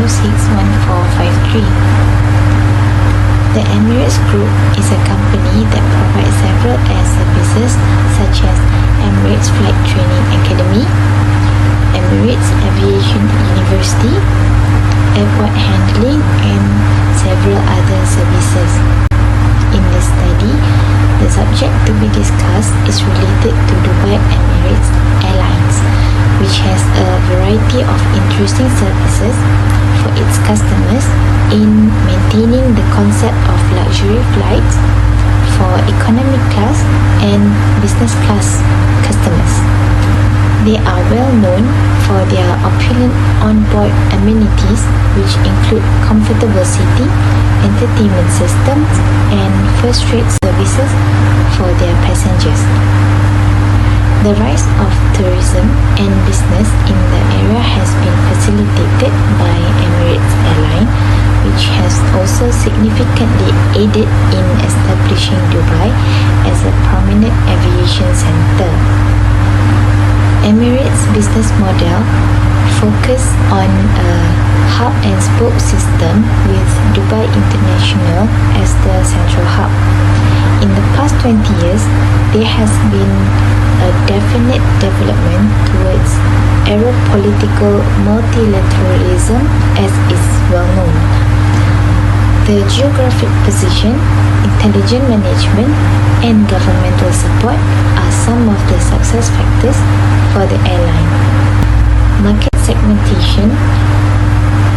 0606453. The Emirates Group is a company that provides several air services such as Emirates Flight Training Academy, Emirates Aviation University, airport handling, and several other services. In this study, the subject to be discussed is related to Dubai Emirates Airlines, which has a variety of interesting services for its customers in maintaining the concept of luxury flights for economic class and business class customers. They are well known for their opulent onboard amenities, which include comfortable seating, entertainment systems, and first-rate services for their passengers. The rise of tourism and business in the area has been facilitated by Emirates Airline, which has also significantly aided in establishing Dubai as a prominent aviation center. Emirates' business model focus on a hub and spoke system with Dubai International as the central hub. In the past 20 years, there has been a definite development towards aeropolitical multilateralism, as is well known. The geographic position, intelligent management, and governmental support are some of the success factors for the airline. Market segmentation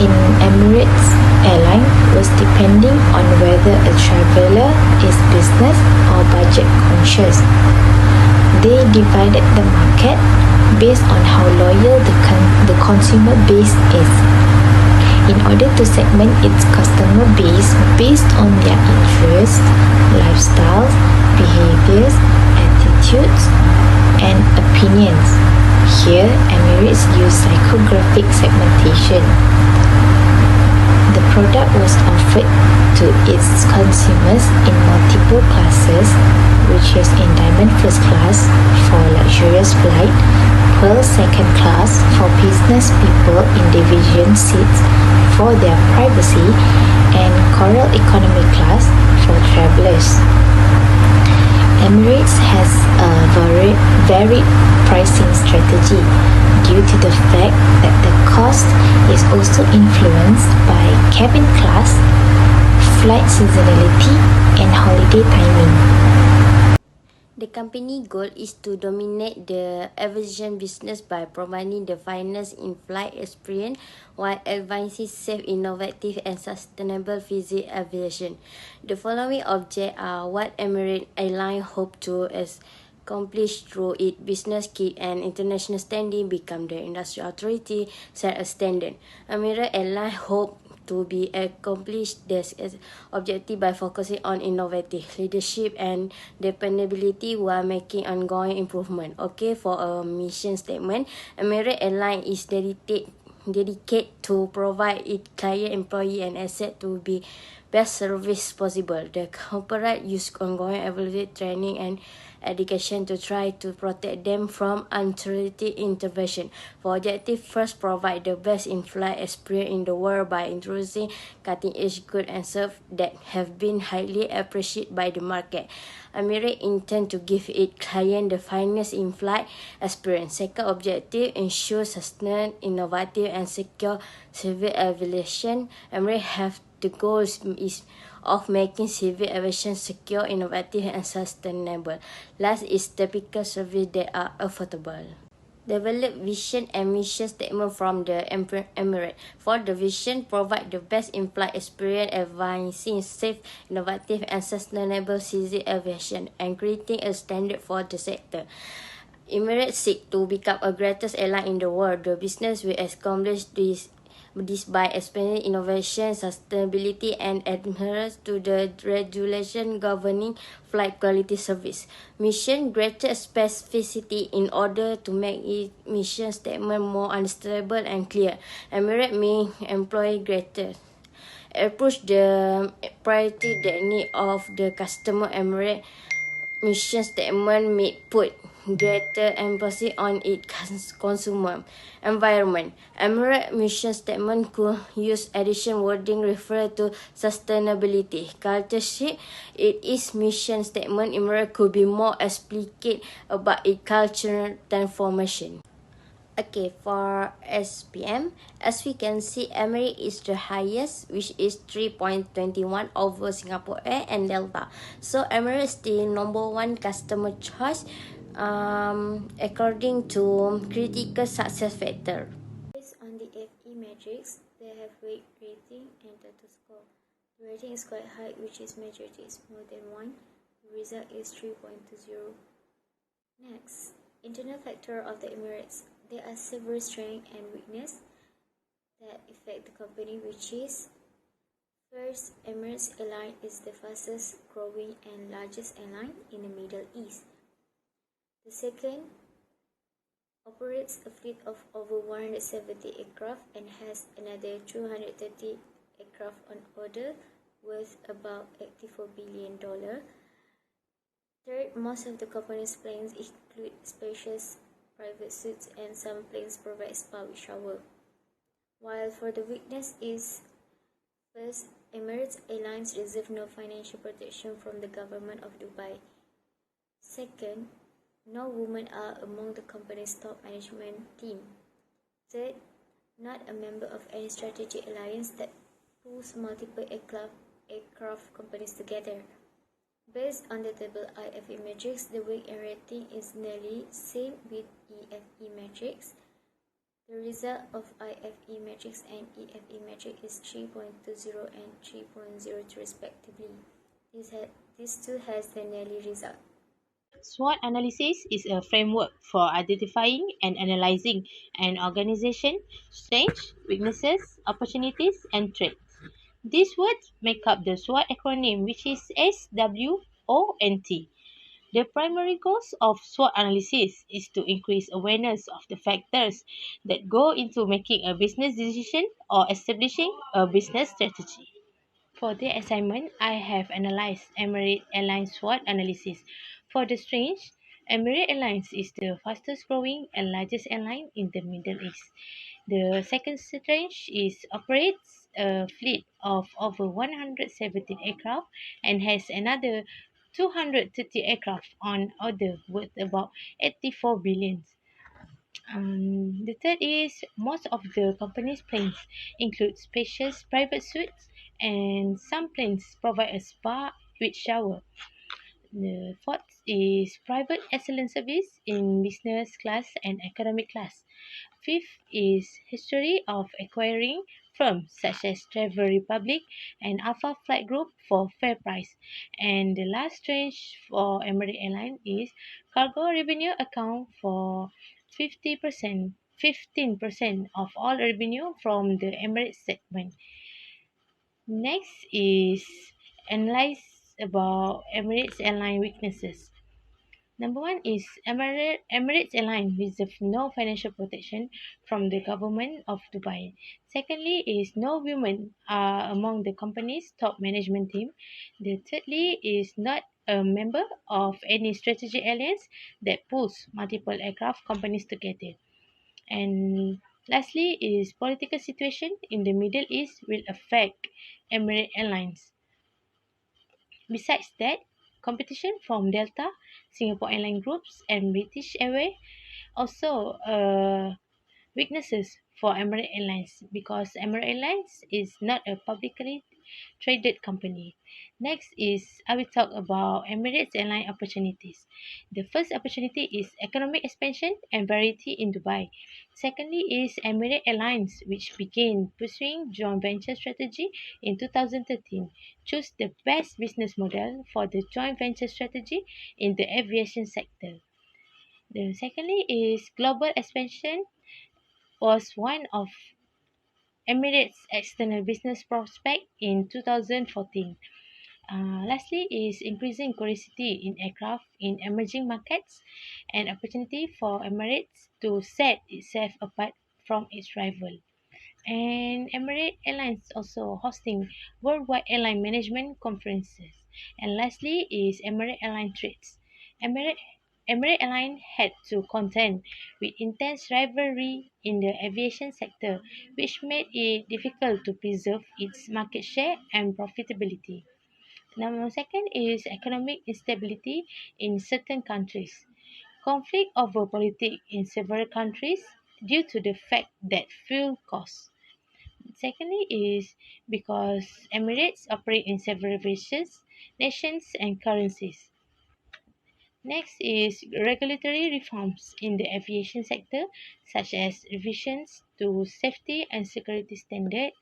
in Emirates Airline was depending on whether a traveller is business or budget conscious. They divided the market based on how loyal the consumer base is. In order to segment its customer base based on their interests, lifestyles, behaviors, attitudes, and opinions. Here, Emirates used psychographic segmentation. The product was offered to its consumers in multiple classes, which is in Diamond First Class for luxurious flight, Pearl Second Class for business people in division seats for their privacy, and Coral Economy Class for travelers. Emirates has a varied pricing strategy due to the fact that the cost is also influenced by cabin class, flight seasonality, and holiday timing. The company goal is to dominate the aviation business by providing the finest in-flight experience while advancing safe, innovative, and sustainable physical aviation. The following objects are what Emirates Airline hope to accomplish through its business, keep an international standing, become the industry authority, set a standard. Emirates Airline hope to be accomplished this objective by focusing on innovative leadership and dependability while making ongoing improvement. Okay, for a mission statement, Emirates Airline is dedicated to provide its client, employee, and asset to be best service possible. The corporate use ongoing evaluate training and education to try to protect them from unauthorized intervention. For objective, first provide the best in-flight experience in the world by introducing cutting-edge goods and services that have been highly appreciated by the market. Emirates intend to give its client the finest in-flight experience. Second objective, ensure sustained, innovative, and secure civil aviation. Emirates have the goal is of making civil aviation secure, innovative, and sustainable. Last is typical service that are affordable. Develop vision and mission statement from the Emirates. For the vision, provide the best in-flight experience, advancing safe, innovative, and sustainable civil aviation, and creating a standard for the sector. Emirates seek to become a greatest airline in the world. The business will accomplish this by expanding innovation, sustainability, and adherence to the regulation governing flight quality service. Mission, greater specificity in order to make its mission statement more understandable and clear. Emirates may employ greater approach the priority the need of the customer. Emirates mission statement may put greater emphasis on its consumer environment. Emirates mission statement could use additional wording refer to sustainability. Culture shift. It is mission statement. Emirates could be more explicit about its cultural transformation. Okay, for SPM, as we can see, Emirates is the highest, which is 3.21 over Singapore Air and Delta. So Emirates is the number one customer choice, according to critical success factor. Based on the FE matrix, they have weight rating and total score. The rating is quite high, which is majority is more than 1. The result is 3.20. Next, internal factor of the Emirates. There are several strengths and weaknesses that affect the company, which is first, Emirates Airline is the fastest growing and largest airline in the Middle East. The second, operates a fleet of over 170 aircraft and has another 230 aircraft on order worth about $84 billion. Third, most of the company's planes include spacious private suites and some planes provide spa with shower. While for the weakness is, first, Emirates Airlines receive no financial protection from the government of Dubai. Second, no women are among the company's top management team. Third, not a member of any strategic alliance that pulls multiple aircraft companies together. Based on the table IFE matrix, the weight and rating is nearly same with EFE matrix. The result of IFE matrix and EFE matrix is 3.20 and 3.02 respectively. These two has the nearly result. SWOT analysis is a framework for identifying and analyzing an organization's strengths, weaknesses, opportunities, and threats. These words make up the SWOT acronym, which is SWOT. The primary goals of SWOT analysis is to increase awareness of the factors that go into making a business decision or establishing a business strategy. For the assignment, I have analyzed Emirates Airlines SWOT analysis. For the strength, Emirates Airlines is the fastest growing and largest airline in the Middle East. The second strength is operates a fleet of over 117 aircraft and has another 230 aircraft on order worth about 84 billion. The third is most of the company's planes include spacious private suites and some planes provide a spa with shower. The fourth is private excellent service in business class and economic class. Fifth is history of acquiring firms such as Travel Republic and Alpha Flight Group for fair price. And the last range for Emirates Airline is cargo revenue account for 15% of all revenue from the Emirates segment. Next is analyze about Emirates Airline weaknesses. Number one is Emirates Airline receive no financial protection from the government of Dubai. Secondly is no women are among the company's top management team. The thirdly is not a member of any strategic alliance that pulls multiple aircraft companies together. And lastly is political situation in the Middle East will affect Emirates Airlines. Besides that, competition from Delta, Singapore Airline Groups, and British Airways also weaknesses for Emirates Airlines because Emirates Airlines is not a publicly traded company. Next is I will talk about Emirates Airline opportunities. The first opportunity is economic expansion and variety in Dubai. Secondly is Emirates Airlines, which began pursuing joint venture strategy in 2013. Choose the best business model for the joint venture strategy in the aviation sector. The secondly is global expansion was one of Emirates' external business prospect in 2014. Lastly is increasing curiosity in aircraft in emerging markets and opportunity for Emirates to set itself apart from its rival. And Emirates Airlines also hosting worldwide airline management conferences. And lastly is Emirates Airline Trades. Emirates Emirates Airlines had to contend with intense rivalry in the aviation sector, which made it difficult to preserve its market share and profitability. Number second is economic instability in certain countries. Conflict over politics in several countries due to the fact that fuel costs. Secondly is because Emirates operate in several nations and currencies. Next is regulatory reforms in the aviation sector, such as revisions to safety and security standards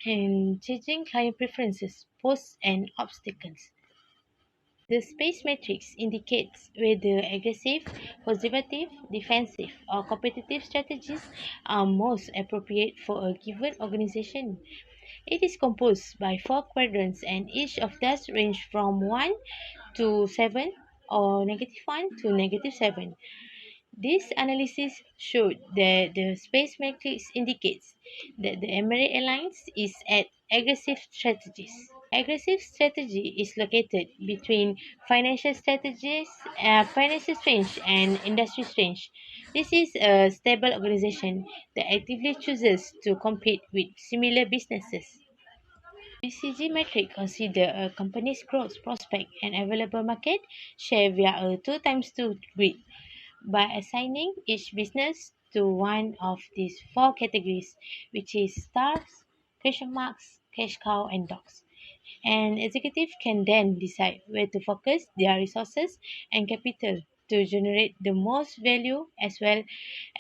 and changing client preferences pose an obstacles. The space matrix indicates whether aggressive, conservative, defensive, or competitive strategies are most appropriate for a given organization. It is composed by four quadrants, and each of these range from 1 to 7 or -1 to -7. This analysis showed that the space matrix indicates that the Emirates Airlines is at aggressive strategies. Aggressive strategy is located between financial strength and industry strength. This is a stable organization that actively chooses to compete with similar businesses. BCG metric consider a company's growth prospect and available market share via a 2 times 2 grid by assigning each business to one of these four categories, which is stars, question marks, cash cow, and dogs. An executive can then decide where to focus their resources and capital to generate the most value as well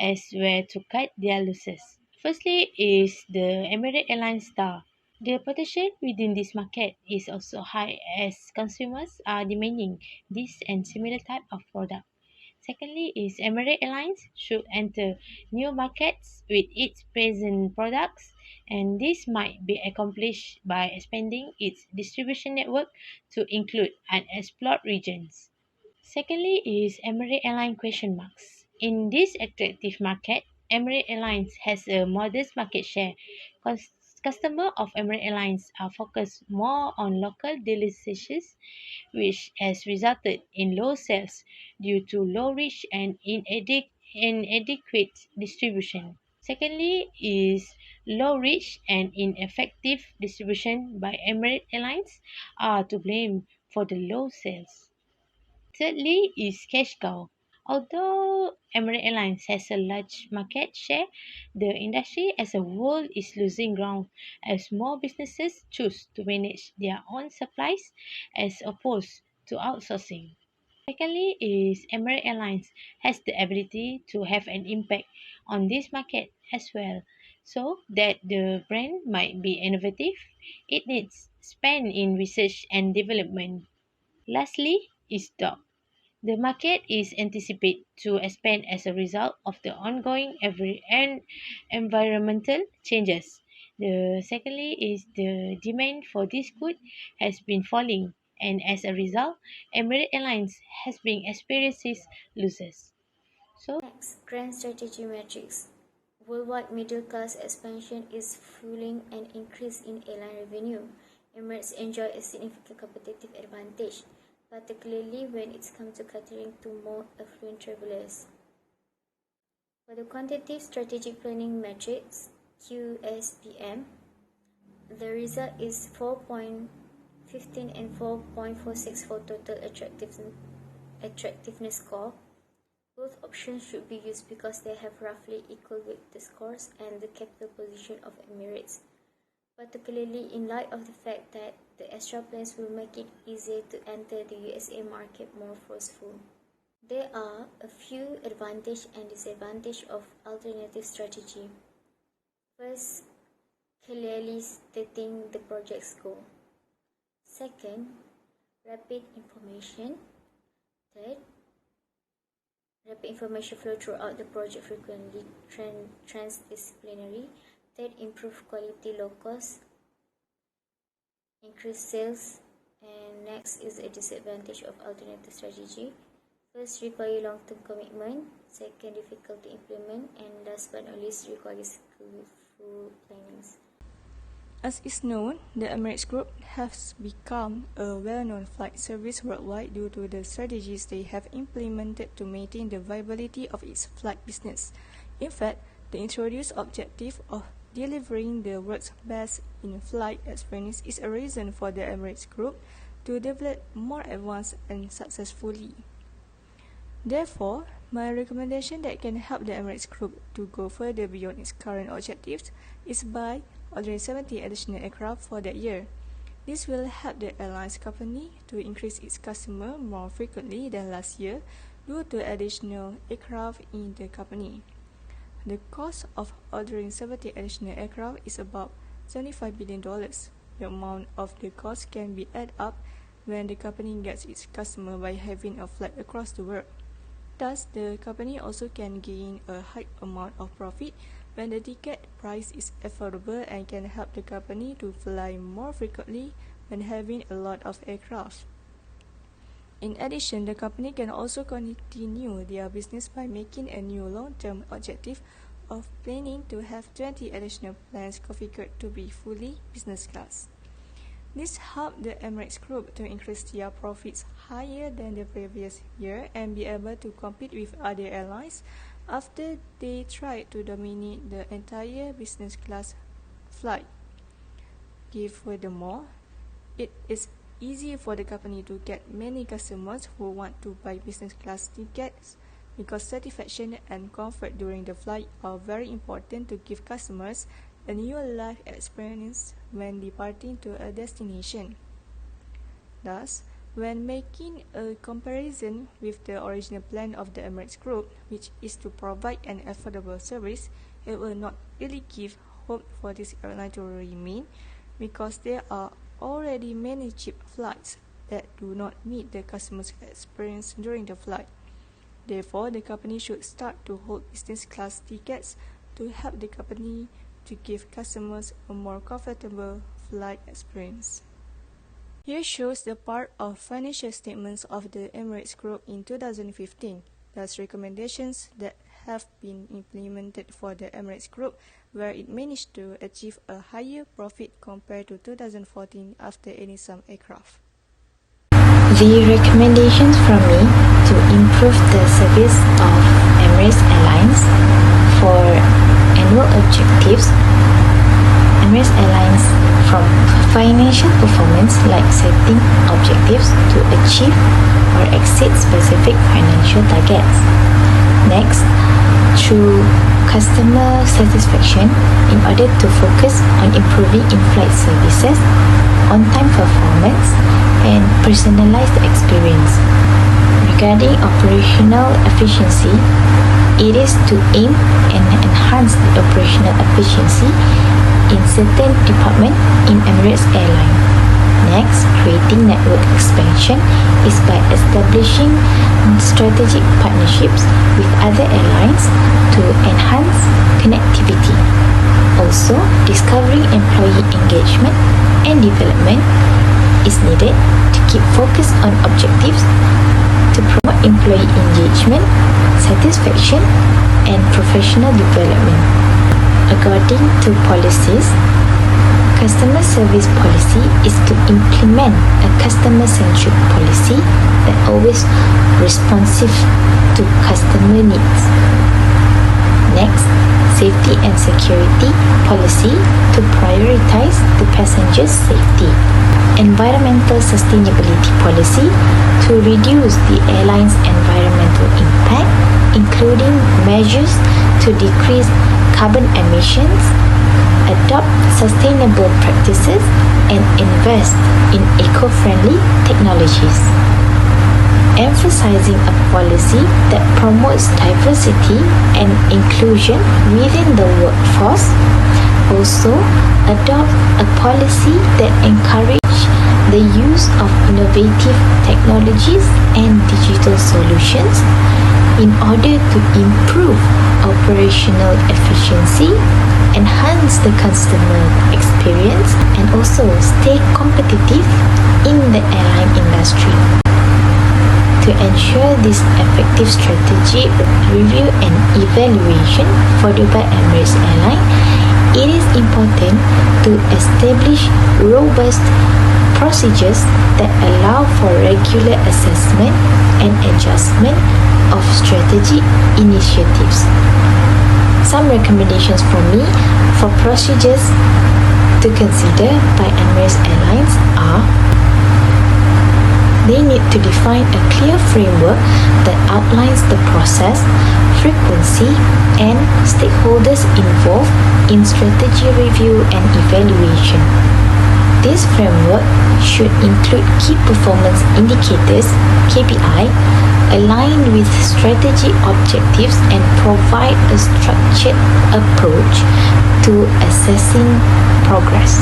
as where to cut their losses. Firstly is the Emirates Airlines Star. The potential within this market is also high as consumers are demanding this and similar type of product. Secondly is Emirates Airlines should enter new markets with its present products, and this might be accomplished by expanding its distribution network to include unexplored regions. Secondly is Emirates Airline question marks. In this attractive market, Emirates Airlines has a modest market share. Customers of Emirates Airlines are focused more on local delicious, which has resulted in low sales due to low reach and inadequate distribution. Secondly is low reach and ineffective distribution by Emirates Airlines are to blame for the low sales. Thirdly is cash cow. Although Emirates Airlines has a large market share, the industry as a whole is losing ground as more businesses choose to manage their own supplies as opposed to outsourcing. Secondly is Emirates Airlines has the ability to have an impact on this market as well. So that the brand might be innovative, it needs spend in research and development. Lastly is dog. The market is anticipated to expand as a result of the ongoing environmental changes. The secondly is the demand for this good has been falling, and as a result, Emirates Airlines has been experiencing losses. So Next, grand strategy metrics. Worldwide middle class expansion is fueling an increase in airline revenue. Emirates enjoy a significant competitive advantage, particularly when it comes to catering to more affluent travelers. For the quantitative strategic planning metrics, QSPM, the result is 4.15 and 4.46 for total attractiveness score. Both options should be used because they have roughly equal weight the scores and the capital position of Emirates, particularly in light of the fact that the extra planes will make it easier to enter the USA market more forceful. There are a few advantages and disadvantages of alternative strategy. First, clearly stating the project's goal. Second, rapid information. Third, rapid information flow throughout the project frequently transdisciplinary. Third, improve quality, low cost, increase sales. And next is a disadvantage of alternative strategy. First, require long-term commitment. Second, difficult to implement. And last but not least, requires skillful planning. As is known, the Emirates Group has become a well-known flight service worldwide due to the strategies they have implemented to maintain the viability of its flight business. In fact, the introduced objective of delivering the world's best in-flight experience is a reason for the Emirates Group to develop more advanced and successfully. Therefore, my recommendation that can help the Emirates Group to go further beyond its current objectives is by ordering 70 additional aircraft for that year. This will help the airlines company to increase its customer more frequently than last year due to additional aircraft in the company. The cost of ordering 70 additional aircraft is about $75 billion. The amount of the cost can be added up when the company gets its customer by having a flight across the world. Thus, the company also can gain a high amount of profit when the ticket price is affordable and can help the company to fly more frequently when having a lot of aircraft. In addition, the company can also continue their business by making a new long-term objective of planning to have 20 additional planes configured to be fully business class. This helped the Emirates Group to increase their profits higher than the previous year and be able to compete with other airlines after they tried to dominate the entire business class flight. Furthermore, it is easy for the company to get many customers who want to buy business class tickets because satisfaction and comfort during the flight are very important to give customers a new life experience when departing to a destination. Thus, when making a comparison with the original plan of the Emirates Group, which is to provide an affordable service, it will not really give hope for this airline to remain because there are already many cheap flights that do not meet the customer's experience during the flight. Therefore, the company should start to hold business class tickets to help the company to give customers a more comfortable flight experience. Here shows the part of financial statements of the Emirates Group in 2015. Thus, recommendations that have been implemented for the Emirates Group where it managed to achieve a higher profit compared to 2014 after adding some aircraft. The recommendations from me to improve the service of Emirates Airlines for annual objectives. Emirates Airlines from financial performance like setting objectives to achieve or exceed specific financial targets. Next, through customer satisfaction in order to focus on improving in-flight services, on-time performance, and personalized experience. Regarding operational efficiency, it is to aim and enhance the operational efficiency in certain departments in Emirates Airline. Next, creating network expansion is by establishing strategic partnerships with other airlines to enhance connectivity. Also, discovering employee engagement and development is needed to keep focus on objectives to promote employee engagement, satisfaction, and professional development. According to policies, customer service policy is to implement a customer-centric policy that always responsive to customer needs. Next, safety and security policy to prioritize the passengers' safety. Environmental sustainability policy to reduce the airline's environmental impact, including measures to decrease carbon emissions, adopt sustainable practices, and invest in eco-friendly technologies. Emphasizing a policy that promotes diversity and inclusion within the workforce. Also, adopt a policy that encourages the use of innovative technologies and digital solutions in order to improve operational efficiency, enhance the customer experience, and also stay competitive in the airline industry. To ensure this effective strategy review and evaluation for Dubai Emirates Airline it is important to establish robust procedures that allow for regular assessment and adjustment of strategy initiatives. Some recommendations from me for procedures to consider by Emirates Airlines are: they need to define a clear framework that outlines the process, frequency, and stakeholders involved in strategy review and evaluation. This framework should include key performance indicators (KPI) aligned with strategy objectives and provide a structured approach to assessing progress.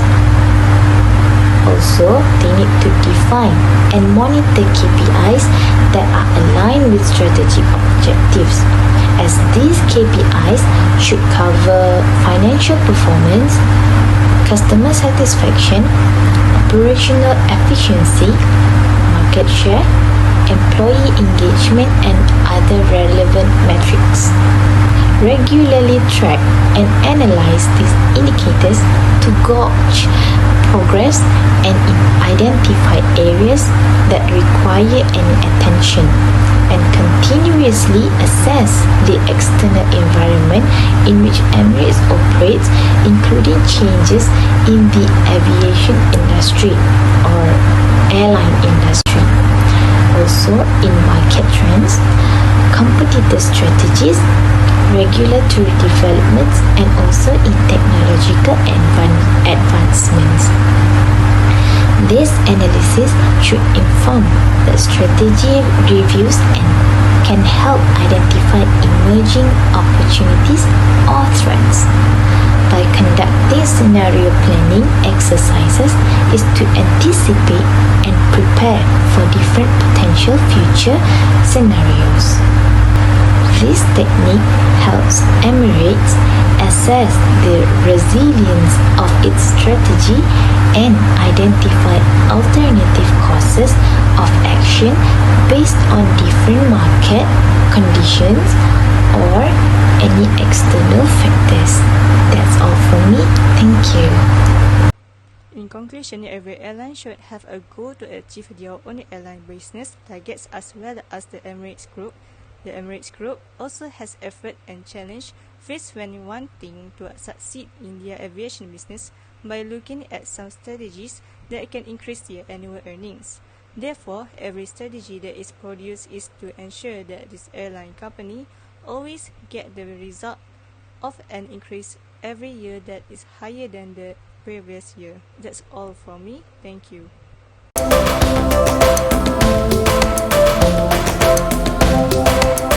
Also, they need to define and monitor KPIs that are aligned with strategic objectives, as these KPIs should cover financial performance, customer satisfaction, operational efficiency, market share, employee engagement, and other relevant metrics. Regularly track and analyze these indicators to gauge progress and identify areas that require any attention, and continuously assess the external environment in which Emirates operates, including changes in the aviation industry or airline industry. Also in market trends, competitor strategies, regulatory developments, and also in technological advancements. This analysis should inform the strategy reviews and can help identify emerging opportunities or threats. By conducting scenario planning exercises is to anticipate and prepare for different potential future scenarios. This technique helps Emirates assess the resilience of its strategy and identify alternative courses of action based on different market conditions or any external factors. That's all from me. Thank you. In conclusion, every airline should have a goal to achieve their own airline business targets as well as the Emirates Group. The Emirates Group also has effort and challenge faced when wanting to succeed in their aviation business by looking at some strategies that can increase their annual earnings. Therefore, every strategy that is produced is to ensure that this airline company always get the result of an increase every year that is higher than the previous year. That's all from me. Thank you.